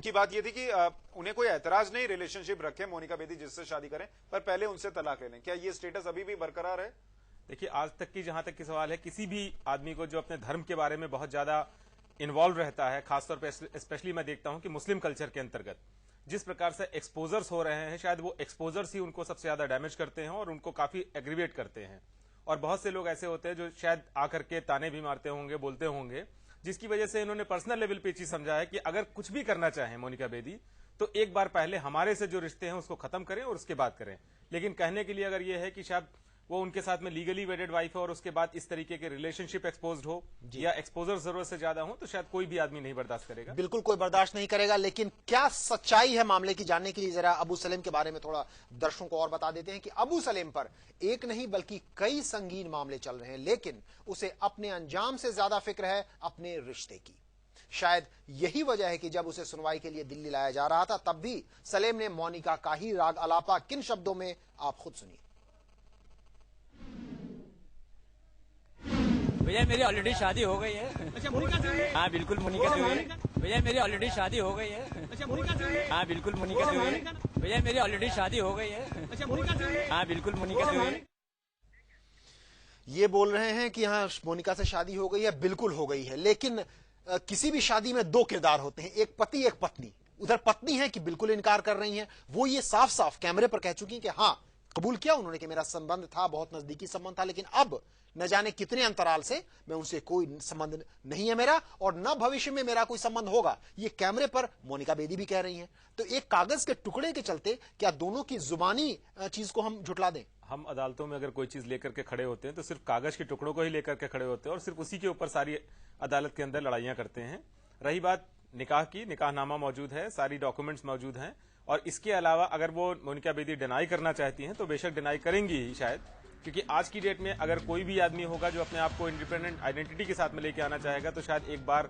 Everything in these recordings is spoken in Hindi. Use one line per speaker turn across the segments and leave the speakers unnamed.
उनकी बात ये थी कि उन्हें कोई ऐतराज नहीं रिलेशनशिप रखे मोनिका बेदी जिससे शादी करें, पर पहले उनसे तलाक ले लें। क्या ये स्टेटस अभी भी बरकरार है?
देखिए, आज तक की जहां तक की सवाल है, किसी भी आदमी को जो अपने धर्म के बारे में बहुत ज्यादा इन्वॉल्व रहता है, खासतौर पर स्पेशली मैं देखता हूं कि मुस्लिम कल्चर के अंतर्गत जिस प्रकार से एक्सपोजर्स हो रहे हैं, शायद वो एक्सपोजर्स ही उनको सबसे ज्यादा डैमेज करते हैं और उनको काफी एग्रीवेट करते हैं। और बहुत से लोग ऐसे होते हैं जो शायद आकर के ताने भी मारते होंगे, बोलते होंगे, जिसकी वजह से इन्होंने पर्सनल लेवल पे चीज समझा है कि अगर कुछ भी करना चाहें मोनिका बेदी तो एक बार पहले हमारे से जो रिश्ते हैं उसको खत्म करें और उसके बाद करें। लेकिन कहने के लिए अगर ये है कि शायद वो उनके साथ में लीगली वेडेड वाइफ है और उसके बाद इस तरीके के रिलेशनशिप एक्सपोज्ड हो या एक्सपोजर जरूरत से ज्यादा हो, तो शायद कोई भी आदमी नहीं बर्दाश्त करेगा।
बिल्कुल कोई बर्दाश्त नहीं करेगा। लेकिन क्या सच्चाई है मामले की जानने के लिए जरा अबू सलेम के बारे में थोड़ा दर्शकों को और बता देते हैं कि अबू सलेम पर एक नहीं बल्कि कई संगीन मामले चल रहे हैं, लेकिन उसे अपने अंजाम से ज्यादा फिक्र है अपने रिश्ते की। शायद यही वजह है कि जब उसे सुनवाई के लिए दिल्ली लाया जा रहा था तब भी सलेम ने मोनिका का ही राग अलापा। किन शब्दों में, आप खुद सुनिए।
भैया मेरी ऑलरेडी शादी हो गई है।
अच्छा, मोनिका से?
हाँ बिल्कुल मोनिका से हुई। भैया मेरी ऑलरेडी शादी हो गई है।
अच्छा, मोनिका से?
हाँ बिल्कुल मोनिका से हुई। भैया मेरी ऑलरेडी शादी हो गई है।
अच्छा, मोनिका से?
हाँ बिल्कुल मोनिका से हुई।
ये बोल रहे हैं कि हाँ मोनिका से शादी हो गई है, बिल्कुल हो गई है। लेकिन किसी भी शादी में दो किरदार होते हैं, एक पति एक पत्नी। उधर पत्नी है कि बिल्कुल इनकार कर रही हैं, वो ये साफ साफ कैमरे पर कह चुकी हैं कि हाँ कबूल किया उन्होंने कि मेरा संबंध था, बहुत नजदीकी संबंध था, लेकिन अब न जाने कितने अंतराल से मैं उनसे कोई संबंध नहीं है मेरा और न भविष्य में मेरा कोई संबंध होगा। ये कैमरे पर मोनिका बेदी भी कह रही हैं। तो एक कागज के टुकड़े के चलते क्या दोनों की जुबानी चीज को हम झुटला दें?
हम अदालतों में अगर कोई चीज लेकर के खड़े होते हैं तो सिर्फ कागज के टुकड़ों को ही लेकर के खड़े होते हैं और सिर्फ उसी के ऊपर सारी अदालत के अंदर लड़ाइयां करते हैं। रही बात निकाह की, निकाहनामा मौजूद है, सारी डॉक्यूमेंट्स मौजूद हैं और इसके अलावा अगर वो मोनिका बेदी डिनाई करना चाहती हैं तो बेशक डिनाई करेंगी ही शायद, क्योंकि आज की डेट में अगर कोई भी आदमी होगा जो अपने आप को इंडिपेंडेंट आइडेंटिटी के साथ में लेके आना चाहेगा तो शायद एक बार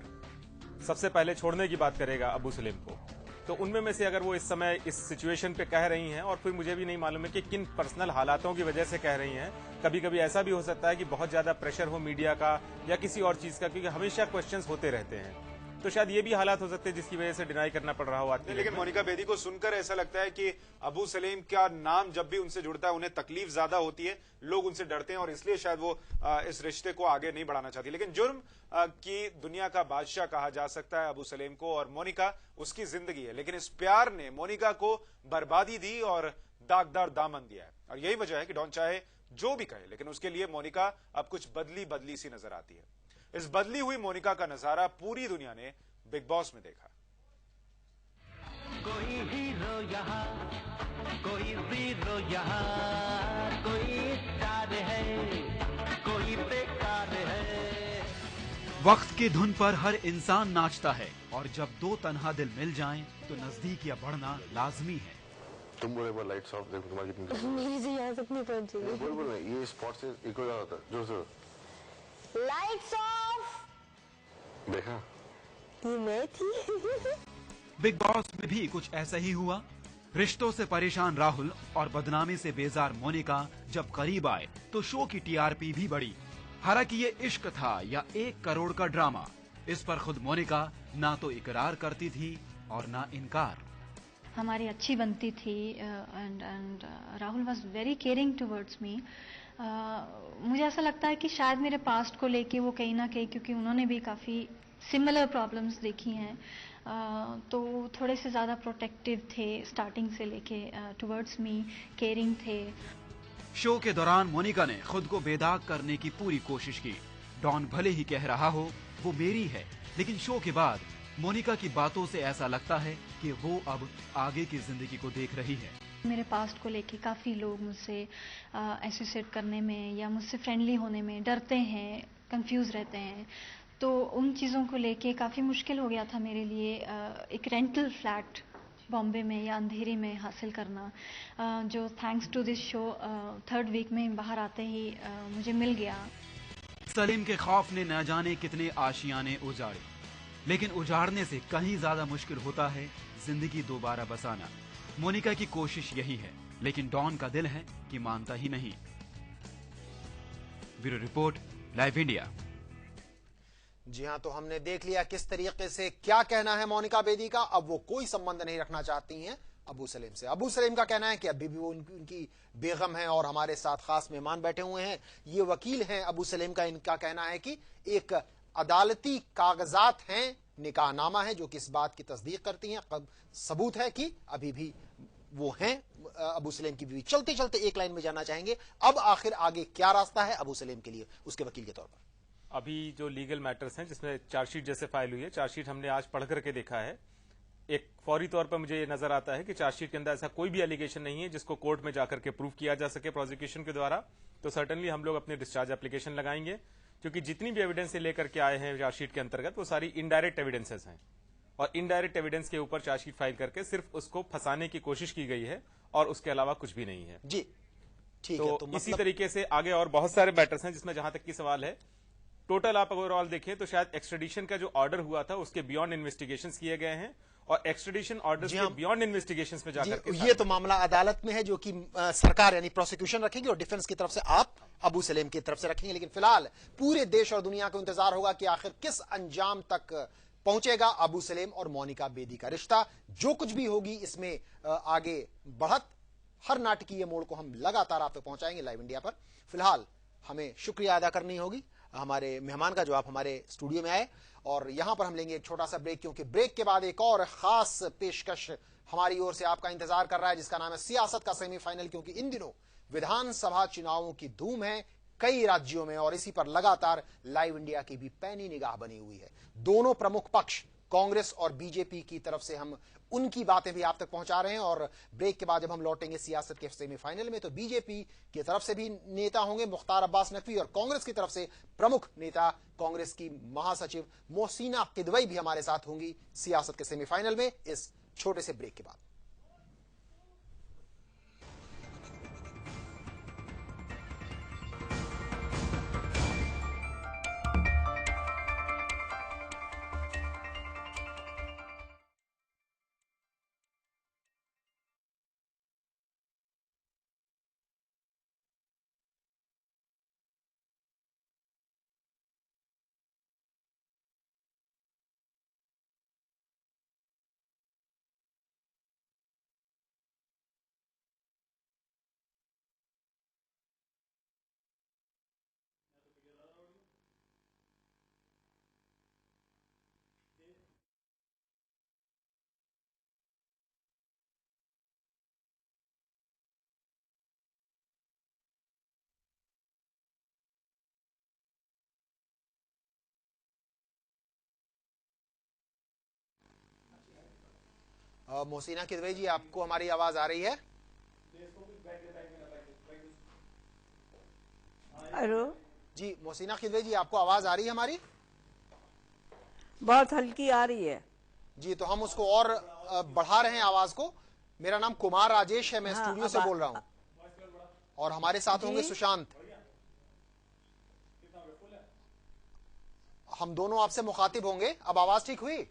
सबसे पहले छोड़ने की बात करेगा अबू सलेम को। तो उनमें में से अगर वो इस समय इस सिचुएशन पे कह रही हैं, और फिर मुझे भी नहीं मालूम है कि किन पर्सनल हालातों की वजह से कह रही हैं। कभी कभी ऐसा भी हो सकता है कि बहुत ज्यादा प्रेशर हो मीडिया का या किसी और चीज का, क्योंकि हमेशा क्वेश्चंस होते रहते हैं, तो शायद ये भी हालात हो सकते हैं जिसकी वजह से डिनाई करना पड़ रहा हो आज।
लेकिन मोनिका बेदी को सुनकर ऐसा लगता है कि अबू सलेम का नाम जब भी उनसे जुड़ता है उन्हें तकलीफ ज्यादा होती है, लोग उनसे डरते हैं और इसलिए शायद वो इस रिश्ते को आगे नहीं बढ़ाना चाहती। लेकिन जुर्म की दुनिया का बादशाह कहा जा सकता है अबू सलेम को, और मोनिका उसकी जिंदगी है। लेकिन इस प्यार ने मोनिका को बर्बादी दी और दागदार दामन दिया है, और यही वजह है कि डॉन चाहे जो भी कहे लेकिन उसके लिए मोनिका अब कुछ बदली बदली सी नजर आती है। इस बदली हुई मोनिका का नजारा पूरी दुनिया ने बिग बॉस में देखा।
कोई हीरो यहाँ, कोई जीरो यहाँ, कोई स्टार है, कोई बेकार है।
वक्त की धुन पर हर इंसान नाचता है और जब दो तन्हा दिल मिल जाएं तो नजदीकियां बढ़ना लाजमी है।
तुम बोले वो लाइट्स ऑफ, देखो तुम्हारी कितनी
मेरी से यहाँ तक नहीं पहुंची।
बोल ये स्पॉट से इको ज्यादा होता है। जोर से
लाइट्स ऑफ।
देखा,
ये मैं थी।
बिग बॉस में भी कुछ ऐसा ही हुआ। रिश्तों से परेशान राहुल और बदनामी से बेजार मोनिका जब करीब आए तो शो की टीआरपी भी बढ़ी। हालांकि ये इश्क था या 1 करोड़ का ड्रामा, इस पर खुद मोनिका ना तो इकरार करती थी और ना इनकार।
हमारी अच्छी बनती थी and Rahul was very caring towards me. मुझे ऐसा लगता है कि शायद मेरे पास्ट को लेके वो कहीं ना कहीं, क्योंकि उन्होंने भी काफ़ी सिमिलर प्रॉब्लम्स देखी हैं, तो थोड़े से ज़्यादा प्रोटेक्टिव थे स्टार्टिंग से लेके टुवर्ड्स मी, केयरिंग थे।
शो के दौरान मोनिका ने खुद को बेदाग करने की पूरी कोशिश की। डॉन भले ही कह रहा हो वो मेरी है, लेकिन शो के बाद मोनिका की बातों से ऐसा लगता है कि वो अब आगे की जिंदगी को देख रही है।
मेरे पास्ट को लेके काफ़ी लोग मुझसे एसोसिएट करने में या मुझसे फ्रेंडली होने में डरते हैं, कंफ्यूज रहते हैं। तो उन चीज़ों को लेके काफ़ी मुश्किल हो गया था मेरे लिए एक रेंटल फ्लैट बॉम्बे में या अंधेरी में हासिल करना, जो thanks to this show 3rd week में बाहर आते ही मुझे मिल गया।
सलीम के खौफ ने न जाने कितने आशियाने उजाड़े, लेकिन उजाड़ने से कहीं ज्यादा मुश्किल होता है जिंदगी दोबारा बसाना। मोनिका की कोशिश यही है, लेकिन डॉन का दिल है कि मानता ही नहीं। Bureau report, live India.
जी हां, तो हमने देख लिया किस तरीके से क्या कहना है मोनिका बेदी का। अब वो कोई संबंध नहीं रखना चाहती हैं अबू सलेम से। अबू सलेम का कहना है कि अभी भी वो उनकी बेगम है और हमारे साथ खास मेहमान बैठे हुए हैं। ये वकील हैं अबू सलेम का। इनका कहना है कि एक अदालती कागजात हैं, निकाहनामा है जो कि इस बात की तस्दीक करती हैं, सबूत है कि अभी भी वो हैं अबू सलेम की बीवी। चलते चलते एक लाइन में जानना चाहेंगे अब आखिर आगे क्या रास्ता है अबू सलेम के लिए उसके वकील के तौर पर।
अभी जो लीगल मैटर्स हैं जिसमें चार्जशीट जैसे फाइल हुई है, चार्जशीट हमने आज पढ़ करके देखा है। एक फौरी तौर पर मुझे ये नजर आता है कि चार्जशीट के अंदर ऐसा कोई भी एलिगेशन नहीं है जिसको कोर्ट में जाकर के प्रूव किया जा सके प्रोसिक्यूशन के द्वारा। तो सर्टनली हम लोग अपने डिस्चार्ज एप्लीकेशन लगाएंगे, क्योंकि जितनी भी एविडेंस से लेकर के आए हैं चार्जशीट के अंतर्गत वो सारी इनडायरेक्ट एविडेंसेस हैं, और इनडायरेक्ट एविडेंस के ऊपर चार्जशीट फाइल करके सिर्फ उसको फंसाने की कोशिश की गई है और उसके अलावा कुछ भी नहीं है।
जी ठीक
तो
है। तो
इसी तरीके से आगे और बहुत सारे मैटर्स हैं जिसमें जहां तक की सवाल है, टोटल आप ओवरऑल देखें तो शायद एक्सट्रेडिशन का जो ऑर्डर हुआ था उसके बियॉन्ड इन्वेस्टिगेशंस किए गए हैं, और एक्सट्रेडिशन ऑर्डर के बियॉन्ड इन्वेस्टिगेशंस में जाकर के
ये तो मामला अदालत में है जो कि सरकार यानी प्रोसिक्यूशन रखेगी और डिफेंस की तरफ से आप अबू सलेम की तरफ से रखेंगे। लेकिन फिलहाल पूरे देश और दुनिया को इंतजार होगा कि आखिर किस अंजाम तक पहुंचेगा अबू सलेम और मोनिका बेदी का रिश्ता। जो कुछ भी होगी इसमें आगे बढ़त, हर नाटकीय मोड़ को हम लगातार आप तक पहुंचाएंगे लाइव इंडिया पर। फिलहाल हमें शुक्रिया अदा करनी होगी हमारे मेहमान का जो आप हमारे स्टूडियो में आए, और यहां पर हम लेंगे एक छोटा सा ब्रेक, क्योंकि ब्रेक के बाद एक और खास पेशकश हमारी ओर से आपका इंतजार कर रहा है जिसका नाम है सियासत का सेमीफाइनल। क्योंकि इन दिनों विधानसभा चुनावों की धूम है कई राज्यों में, और इसी पर लगातार लाइव इंडिया की भी पैनी निगाह बनी हुई है। दोनों प्रमुख पक्ष कांग्रेस और बीजेपी की तरफ से हम उनकी बातें भी आप तक पहुंचा रहे हैं। और ब्रेक के बाद जब हम लौटेंगे सियासत के सेमीफाइनल में, तो बीजेपी की तरफ से भी नेता होंगे मुख्तार अब्बास नकवी, और कांग्रेस की तरफ से प्रमुख नेता कांग्रेस की महासचिव मोहसिना किदवई भी हमारे साथ होंगी सियासत के सेमीफाइनल में इस छोटे से ब्रेक के बाद। मोहसिना किदवई जी, आपको हमारी आवाज आ रही है?
हेलो
जी मोहसिना किदवई जी, आपको आवाज आ रही है हमारी?
बहुत हल्की आ रही है
जी, तो हम उसको और बढ़ा रहे हैं आवाज को। मेरा नाम कुमार राजेश है, मैं स्टूडियो से बोल रहा हूं, और हमारे साथ होंगे सुशांत। हम दोनों आपसे मुखातिब होंगे। अब आवाज ठीक हुई?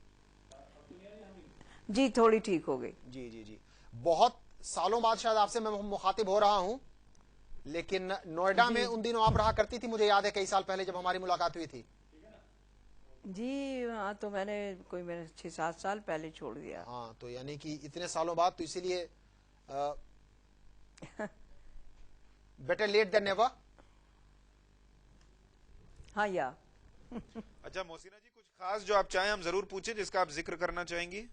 जी थोड़ी ठीक हो गई।
जी जी जी, बहुत सालों बाद शायद आपसे मैं मुखातिब हो रहा हूं, लेकिन नोएडा में उन दिनों आप रहा करती थी, मुझे याद है कई साल पहले जब हमारी मुलाकात हुई थी।
जी हाँ, तो मैंने 6-7 साल पहले छोड़ दिया।
हाँ, तो यानी कि इतने सालों बाद, तो इसीलिए बेटर लेट देन नेवर।
हाँ या
अच्छा मोहसिना जी, कुछ खास जो आप चाहें हम जरूर पूछें जिसका आप जिक्र करना चाहेंगी?